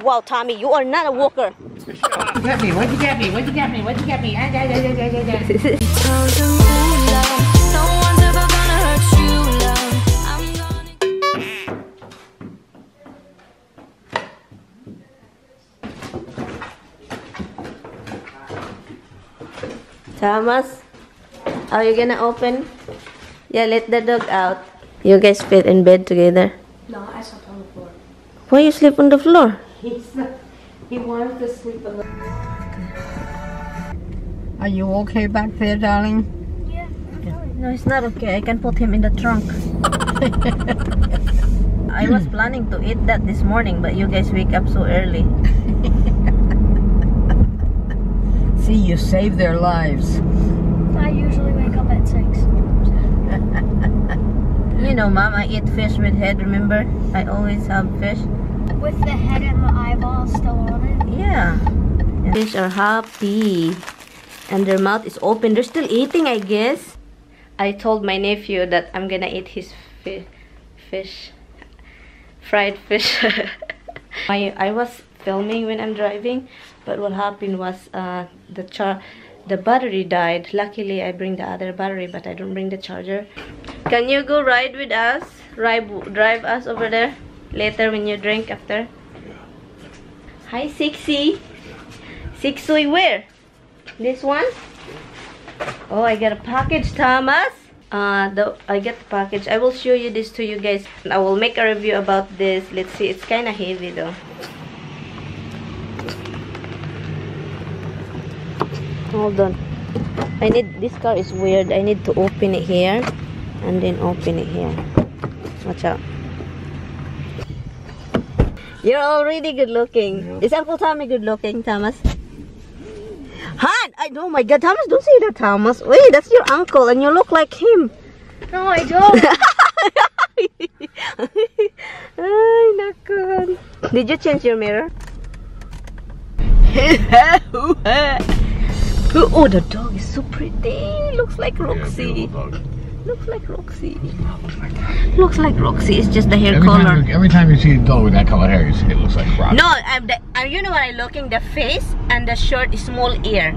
Wow, Tommy, you are not a walker. What'd you get me? What'd you get me? What'd you get me? What'd you get me? Thomas, are you gonna open? Yeah, let the dog out. You guys fit in bed together? No, I slept on the floor. Why you sleep on the floor? He wanted to sleep on the floor. Are you okay back there, darling? Yeah, I'm fine. No, it's not okay. I can put him in the trunk. I was planning to eat that this morning, but you guys wake up so early. See, you saved their lives. I usually wake up at 6. You know, Mom, I eat fish with head, remember? I always have fish. With the head and the eyeballs still on it? Yeah. Fish are happy. And their mouth is open. They're still eating, I guess. I told my nephew that I'm gonna eat his fish. Fried fish. I was filming when I'm driving, but what happened was the battery died. Luckily, I bring the other battery, but I don't bring the charger. Can you go ride with us? Drive us over there later when you drink after? Yeah. Hi, Sixy. Sixy, where? This one? Oh, I got a package, Thomas. I get the package. I will show you this to you guys. I will make a review about this. Let's see. It's kind of heavy though. Hold on. This car is weird. I need to open it here and then open it here. Watch out. You're already good looking. Yeah. Is Uncle Tommy good looking, Thomas? Han! Oh my God, Thomas, don't say that, Thomas. Wait, that's your uncle and you look like him. No, I don't. Ay, naku. Did you change your mirror? Oh, the dog is so pretty. Looks like Roxy. Yeah, looks like Roxy. Looks like Roxy. It's just the hair color. Every time you see a dog with that color hair, it looks like Roxy. No, you know what I'm looking? The face and the short, small ear,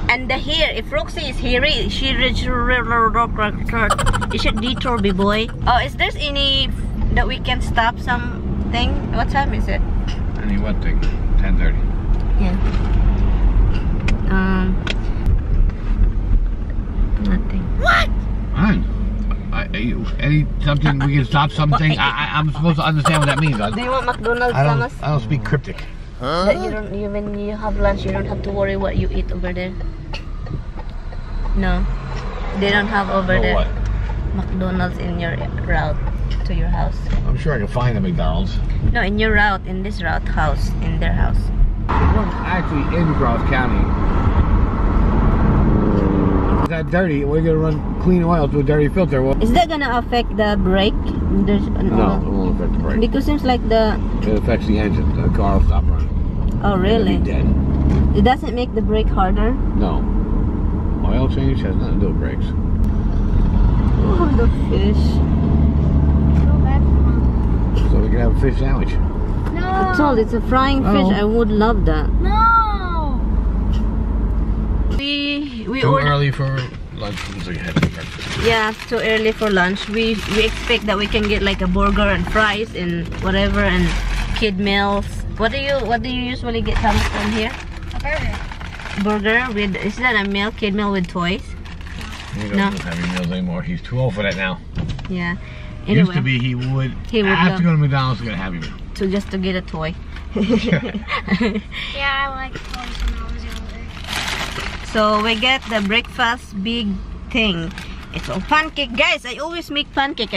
and the hair. If Roxy is hairy, she should detour, be boy. Oh, is there any that we can stop something? What time is it? Any what thing? 10:30. Yeah. Nothing. What? Fine. Something we can stop something. I'm supposed to understand what that means. Do you want McDonald's, Thomas? I don't speak cryptic. That when you have lunch, you don't have to worry what you eat over there. No, they don't have over there. What? McDonald's in your route to your house. I'm sure I can find a McDonald's. No, in your route, in this route house, in their house. Well, actually, in Ross County. That dirty, we're gonna run clean oil to a dirty filter. Well, is that gonna affect the brake? No, it won't affect the brake. Because it seems like it affects the engine. The car will stop running. Oh, really? It'll be dead. It doesn't make the brake harder? No. Oil change has nothing to do with brakes. Oh, the fish. So bad for Mom. So we can have a fish sandwich. No. I told it's a frying fish. I would love that. No. We Too early for lunch. Yeah, too early for lunch. We expect that we can get like a burger and fries and whatever and kid meals. What do you usually get, Thomas, from here? A burger. Burger with, is that a meal? Kid meal with toys? He doesn't have any meals anymore. He's too old for that now. Yeah. Anyway, used to be he would have to go to McDonald's to get a Happy Meal. Just to get a toy. Yeah, I like toys when I was younger. So we get the breakfast big thing. It's all pancake, guys. I always make pancake.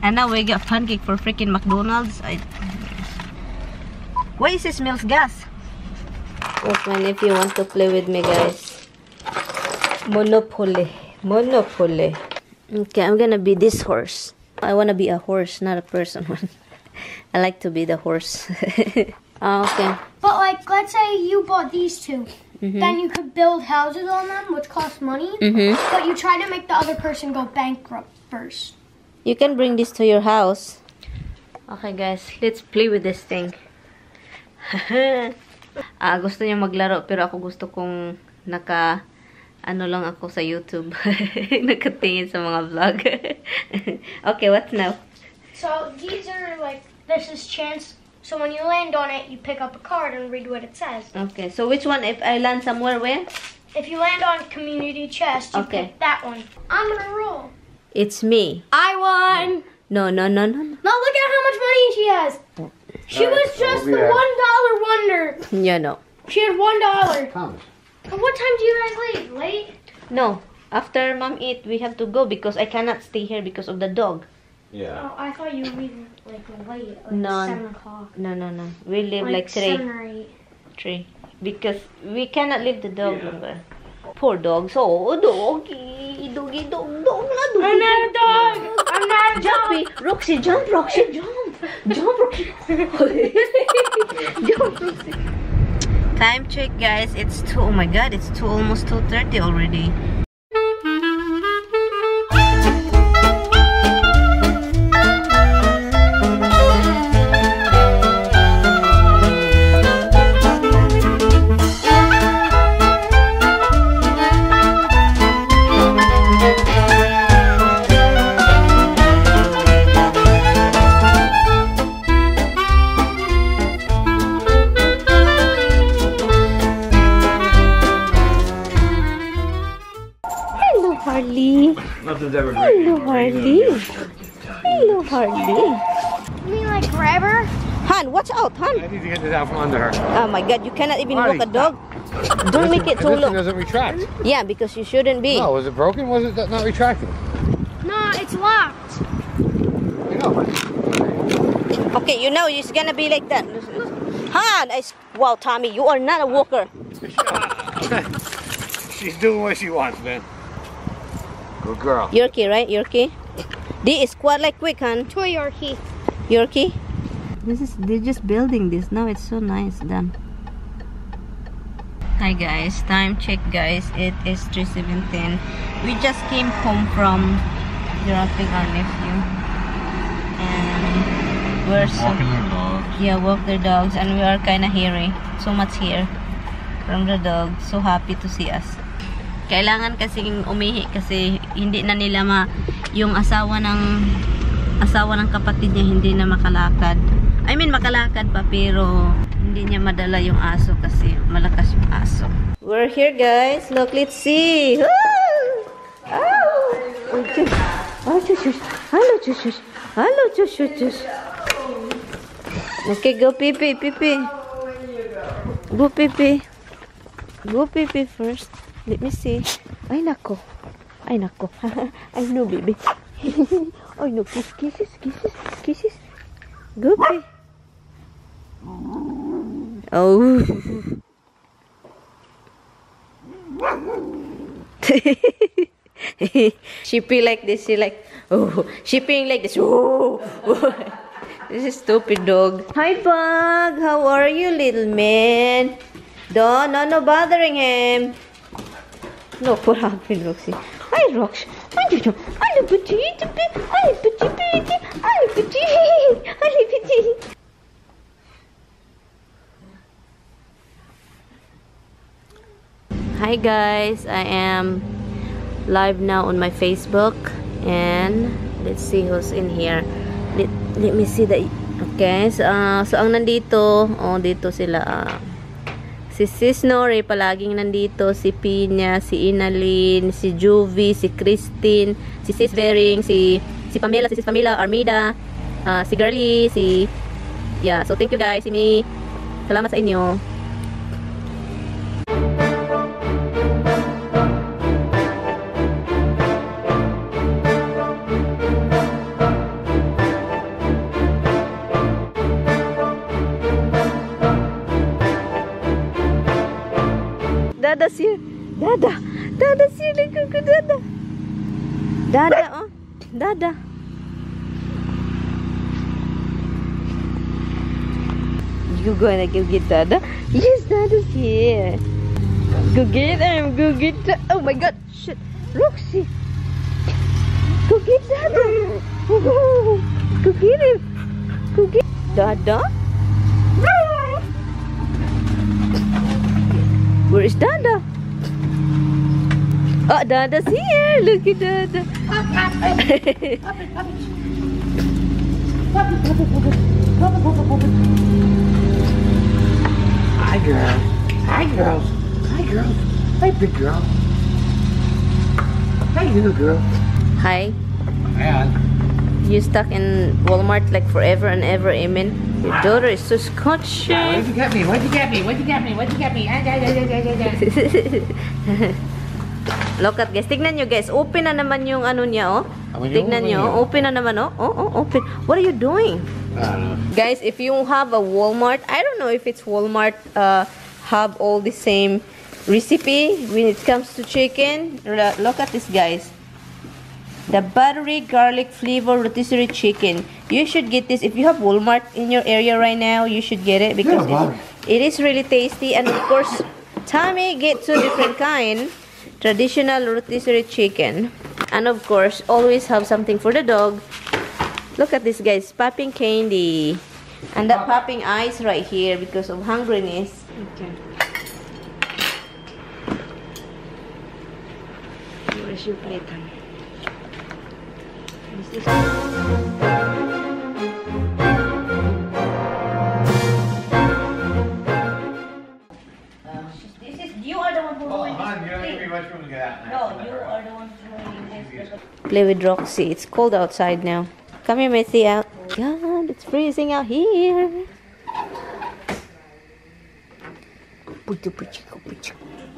And now we got pancake for freaking McDonald's. Why is it smells gas? What's my nephew wants to play with me, guys? Monopoly. Okay, I'm gonna be this horse. I wanna be a horse, not a person one. I like to be the horse. Okay. But like, let's say you bought these two. Then you could build houses on them, which costs money. But you try to make the other person go bankrupt first. You can bring this to your house. Okay, guys, let's play with this thing. Gusto niya maglaro, pero ako gusto kong ano lang ako sa YouTube. Nakatingin sa mga vlog. Okay, what's now? So these are like, this is chance. So when you land on it, you pick up a card and read what it says. Okay, so which one? If I land somewhere, where? If you land on community chest, you pick that one. I'm gonna roll. It's me. I won. No. Now look at how much money she has. She was just the $1 wonder. Yeah, no. She had $1. Thomas. What time do you guys leave? Late? No. After mom eat, we have to go because I cannot stay here because of the dog. Yeah. Oh, I thought you were leaving like late, like No. 7 o'clock. No. We live like 3. 7 or 8. 3. Because we cannot leave the dog longer. Poor dog. So, doggy. Doggy, dog. I'm not a dog. I'm not a dog. Roxy, jump, Roxy, jump. Jump, Roxy. Jump, Roxy. Time check, guys. It's 2. Oh my god, it's almost 2:30 already. Harley. Nothing's ever great. Hello, Harley. Hello, Harley. You mean like grab her? Han, watch out, I Han. need to get this out from under her. Oh my god, you cannot even Harley, walk a dog. Don't make it too This thing long. doesn't retract. Yeah, because you shouldn't be. No, was it broken? Was it not retracting? No, it's locked. You know, but Okay, you know it's gonna be like that. Han, wow, Tommy, you are not a walker. she's doing what she wants, man. Good girl. Yorkie, right? Yorkie. They squat like quick, Han. Toy Yorkie. Yorkie. They're just building this now. It's so nice done. Hi guys, time check guys. It is 3:17. We just came home from dropping our nephew, and we're Walking their dogs. Yeah, walk their dogs, and we are kind of hairy. So much hair from the dog. So happy to see us. Kailangan kasing umihi kasi hindi na nila yung asawa ng kapatid niya hindi na makalakad. I mean makalakad pa pero hindi niya madala yung aso kasi malakas yung aso. We're here guys. Look, let's see. Woo! Oh! Hello, shush. Hello, shush. Okay, go pee-pee. Go pee-pee. Go pee-pee first. Let me see. Ay nako. I know, baby. I know. Kisses. Go pee. Oh. She pee like this. She like, oh. She peeing like this. Oh. This is stupid dog. Hi, Pug. How are you, little man? No bothering him. No, what happened, Roxy? Hi, Rox. Hello, petite. Hi guys, I am live now on my Facebook, and let's see who's in here. Let me see the. Okay, so ang nandito, dito sila. Si Sis Nori palaging nandito, si Pina, si Inalyn, si Juvie, si Christine, si Sis Bering, si Pamela, si Sis Pamela, Armida, si Girly, yeah, so thank you guys, si Mi. Salamat sa inyo. Dada's here. Dada's here. Look at Dada. Dada. You gonna go get Dada? Yes, Dada's here. Go get him. Oh my god. Shit. Roxy. Go get Dada. Go get him. Go get Dada. Dada's here. Look at Dada. Hi, girl. Hi, girls. Hi, girls. Hi, big girl. Hi, little girl. Hi. Man. You stuck in Walmart like forever and ever, amen? Your daughter is so scotchy. What'd you get me? What'd you get me? What'd you get me? What'd you get me? Look at guys. Tignan nyo guys. Open na naman yung ano niya, oh. Tignan nyo. Open na naman, oh. Oh, open. What are you doing? I don't know. Guys, if you have a Walmart, I don't know if it's Walmart have all the same recipe when it comes to chicken. Look at this, guys. The buttery garlic flavor rotisserie chicken. You should get this. If you have Walmart in your area right now, you should get it because it is really tasty. And of course, Tommy gets two different kind. Traditional rotisserie chicken. And of course, always have something for the dog. Look at this, guys. Popping candy. And that popping eyes right here because of hungriness. Okay. Where's your plate, honey? This is you are the one who ruined this. You don't give me much room to get out. No, you are the one who ruined this. Play with Roxy. It's cold outside now. Come here, Missy, out. God, it's freezing out here.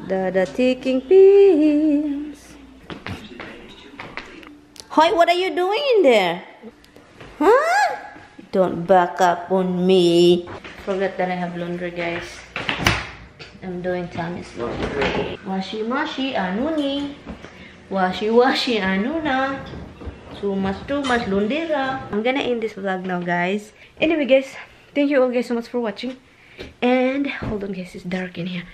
The ticking pills. Hi, what are you doing in there? Huh? Don't back up on me. Forgot that I have laundry, guys. I'm doing Tommy's laundry. Washi washi anu ni. Washi washi anu na. Too much lundera. I'm gonna end this vlog now, guys. Anyway, guys, thank you all guys so much for watching. And hold on, guys, it's dark in here.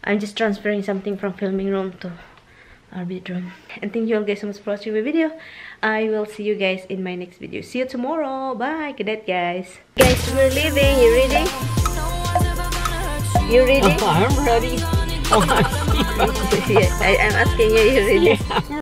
I'm just transferring something from filming room to our bedroom. And thank you all guys so much for watching my video. I will see you guys in my next video. See you tomorrow. Bye. Good night, guys. Guys, we're leaving. You ready? You ready? I'm ready. I'm asking you, you ready? Yeah.